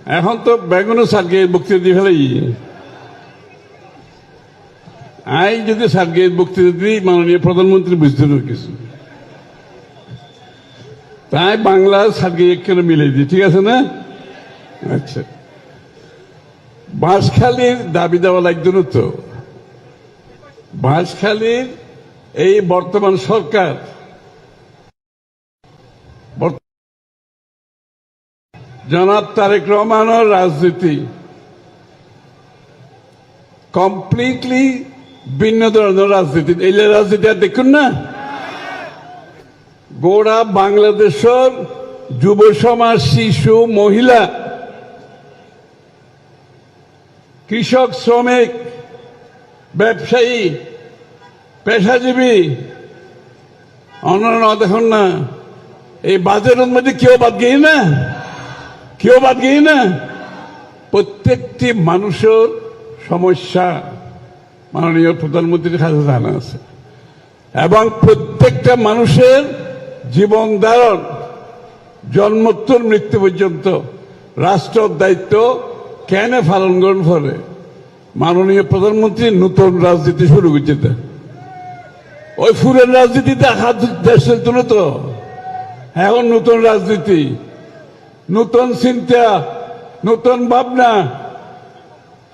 এখন তো বেগুনও সার্কে বক্তৃতা দিয়ে ফেলাই আই যদি সার্কে বক্তৃতা দিই মাননীয় প্রধানমন্ত্রী বুঝতে কিছু তাই বাংলা সার্কে কেন মিলে দিই, ঠিক আছে না? আচ্ছা, বাঁশখালীর দাবি দেওয়া লাগতো না তো। বাঁশখালীর এই বর্তমান সরকার জনাব তারেক রহমানের রাজনীতি কমপ্লিটলি ভিন্ন ধরনের রাজনীতি। এই রাজনীতি আর দেখুন না, গোড়া বাংলাদেশের যুব সমাজ, শিশু, মহিলা, কৃষক, শ্রমিক, ব্যবসায়ী, পেশাজীবী, অন্যান্য দেখুন না, এই বাজারের মধ্যে কেউ বাদ গিয়ে না, কেউ বাদ গিয়ে না। প্রত্যেকটি মানুষের সমস্যা মাননীয় প্রধানমন্ত্রীর কাছে জানা আছে এবং প্রত্যেকটা মানুষের জীবন ধারণ জন্মোত্তর মৃত্যু পর্যন্ত রাষ্ট্রের দায়িত্ব কেন পালন করেন ফলে মাননীয় প্রধানমন্ত্রী নতুন রাজনীতি শুরু করছে। ওই ফুরের রাজনীতিতে হাত দেশের জন্য তো এখন নতুন রাজনীতি, নতুন চিন্তা, নতুন ভাবনা,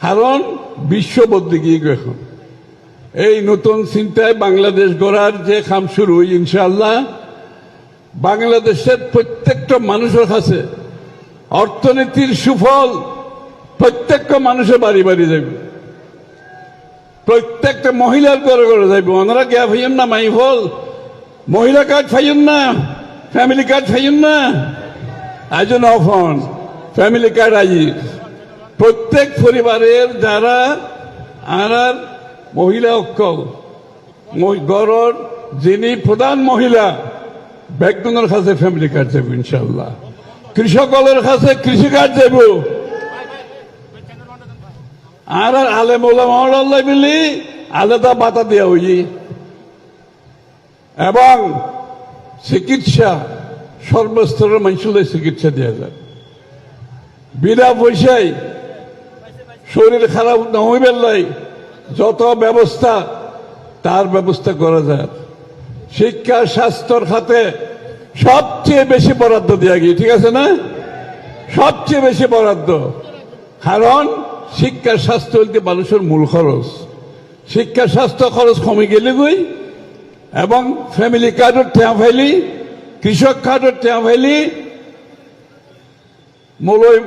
কারণ বিশ্ব বদলে গিয়ে এখন এই নতুন চিন্তায় বাংলাদেশ গড়ার যে কাম শুরু, ইনশাআল্লাহ বাংলাদেশের প্রত্যেকটা মানুষের কাছে অর্থনীতির সুফল প্রত্যেকটা মানুষের বাড়ি বাড়ি যাবে, প্রত্যেকটা মহিলার ঘরে ঘরে যাবে। ওনারা কে ফাইন না মাই ফল মহিলা কার্ড ফাইন না, ফ্যামিলি কার্ড ফাইন না, আয়োজন অফন ফ্যামিলি কার্ড আই প্রত্যেক পরিবারের যারা আর মহিলা অক্ষল গড়র যিনি প্রধান মহিলা ব্যাকগ্রাউন্ডের কাছে ফ্যামিলি কার্ড যাবে ইনশাল্লাহ, কৃষকের কাছে কৃষি কার্ড যাব, আর আলেম ওলামা মিলি আলাদা বাতা দেওয়া হই এবং চিকিৎসা সর্বস্তরের মানুষদের চিকিৎসা দেওয়া যায় বিনা পয়সায়। শরীর খারাপ না হইবার লাই যত ব্যবস্থা তার ব্যবস্থা করা যায়। শিক্ষা স্বাস্থ্যর খাতে সবচেয়ে বেশি বরাদ্দ দেওয়া গিয়ে, ঠিক আছে না? সবচেয়ে বেশি বরাদ্দ, কারণ শিক্ষা স্বাস্থ্য হইতে মানুষের মূল খরচ। শিক্ষা স্বাস্থ্য খরচ কমে গেলে গই এবং ফ্যামিলি কার্ডের টেয়া ফাইলি, কৃষক কার্ডের টেয়া ফাইলি, মৌলই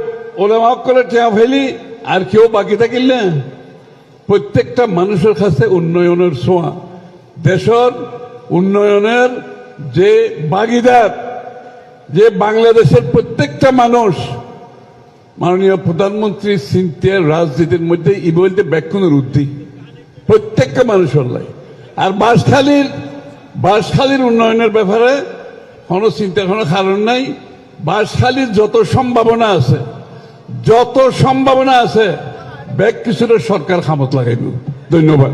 ওলামা করে টেয়া ফাইলি, আর কেউ বাকি থাকিল না। প্রত্যেকটা মানুষের কাছে উন্নয়নের ছোঁয়া, দেশের উন্নয়নের যে ভাগিদার, যে বাংলাদেশের প্রত্যেকটা মানুষ মাননীয় প্রধানমন্ত্রীর চিন্তার রাজনীতির মধ্যে ই বলতে ব্যাখ্যানের উদ্ধি প্রত্যেকটা মানুষের লাই। আর বাঁশখালীর উন্নয়নের ব্যাপারে কোনো চিন্তা কোনো কারণ নাই। বাঁশখালীর যত সম্ভাবনা আছে ব্যাগ কিছুটা সরকার খামত লাগাইব। ধন্যবাদ।